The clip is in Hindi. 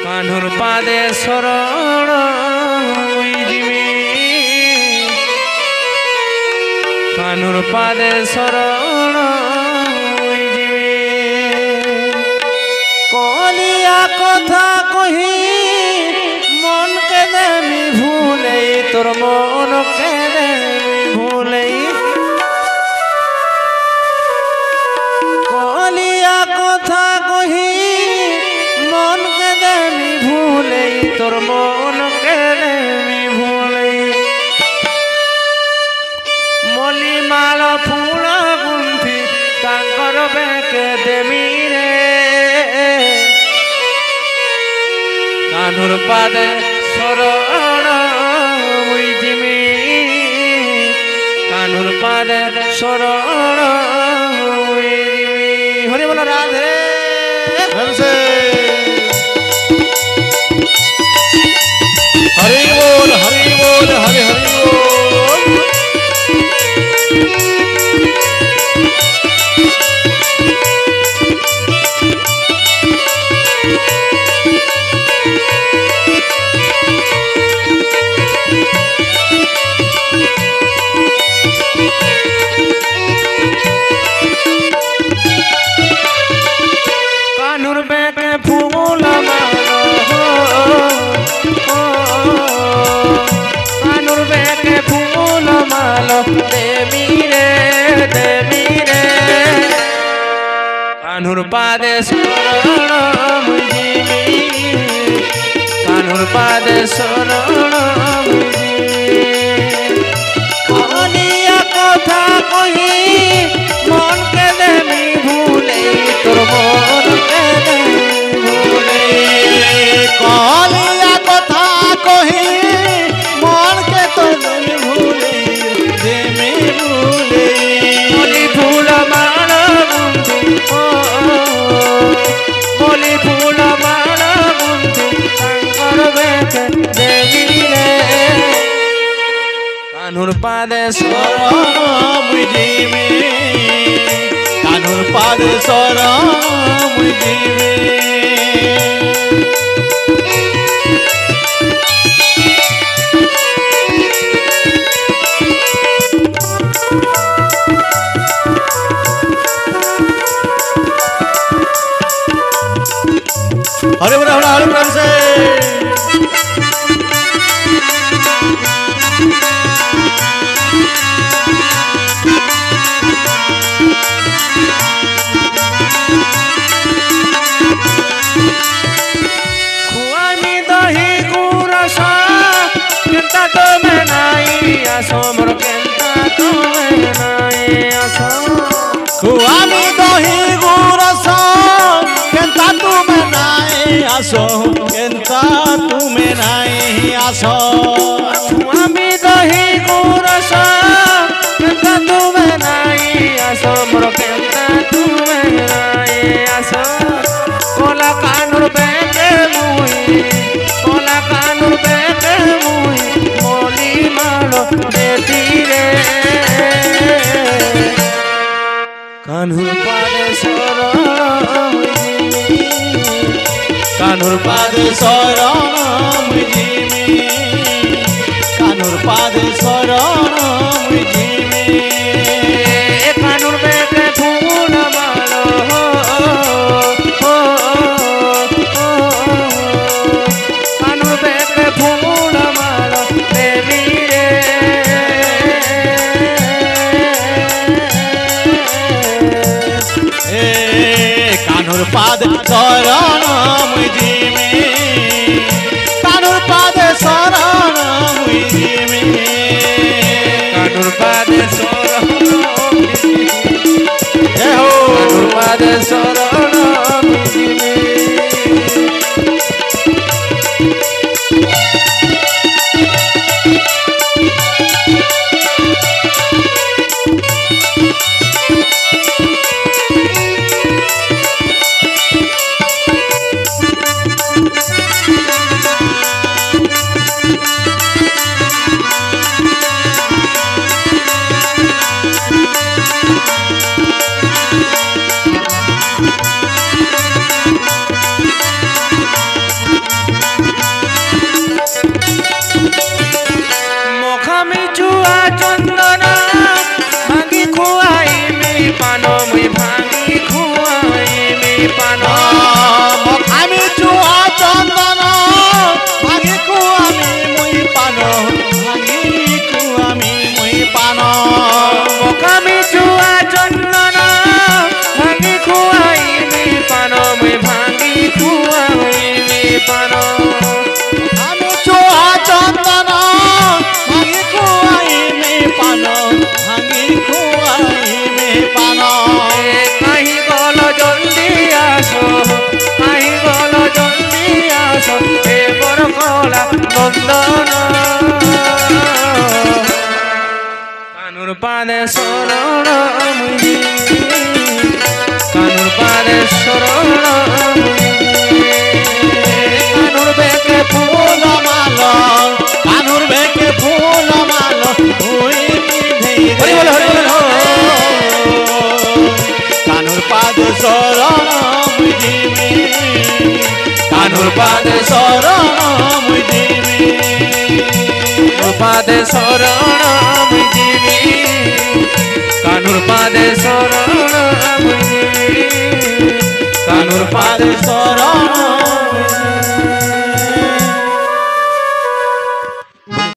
कान्हुर पादे शरण जिमी कान्हुर पादे शरण जिमी कलिया कथा कही मन के देमी भूले तोर मन के देमी भूले कलिया कथा कही मन के देमी भूले तोर मन के देमी भूले मली माल फूल गुंथी तांकर बेके देमी रे कान्हुर पादे शरण जिमी कान्हुर पादे शरण जिमी हरि बोल राधे हरि बोल हरि बोल हरि हरि बोल कान्हुर बेके फूल मालो कान्हुर बेके फूल मालो देवी रे कान्हुर पादे शरण जिमी कान्हुर पादे शरण कलिया कथा कही मन के देमी भूले तोर मन के देमी भूले कलिया कथा कही मन के तो देमी भूले देमी भूले मोली फूल माल गुंथी मोली फूल माल गुंथी तांकर बेके देवी रे कान्हुर पादे शरण जिमी कान्हुर पादे शरण जिमी हरे बोल हरे प्रेम से खुआमी दही गुरस केंता तो में नाई आसो मोर केंता तो में नाई आसो खुआमी दही गुरस केंता तुमे नाई आसो केंता तुमे नाई आसो खुआमी दही गुरस केंता तो में नाई आसो मोर केंता तो में नाई आसो कोला कान्हुर बेके मुई कोला कान्हुर बेके मुई मोली मालो देती रे कान्हुर पादे शरण जिमी कान्हुर पादे शरण जिमी कान्हुर पादे शरण जिमी कान्हुर बेके फूल मालो कान्हुर बेके फूल मालो देवी रे कान्हुर पादे शरण जिमी कान्हुर पादे शरण जिमी कान्हुर पादे शरण जय हो कान्हुर पादे शरण जिमी পান আমি চোহা চন্দন ভাঙি খুয়াইবে পান ভাঙি খুয়াইবে পান কাহি গল জলদি আসো কাহি গল জলদি আসো হে বর কলা বন্দন কানুর পাদে শরণ মুই কানুর পাদে শরণ কানুর বেকে ফুল মাল কানুর বেকে ফুল মাল তুই পিঁধে হরি বল কানুর পাদ শরণ মুজিবি কানুর পাদে শরণ মুজিবি পাদে শরণ মুই দিবি কানুর পাদে শরণ মুই দিবি কানুর পাদে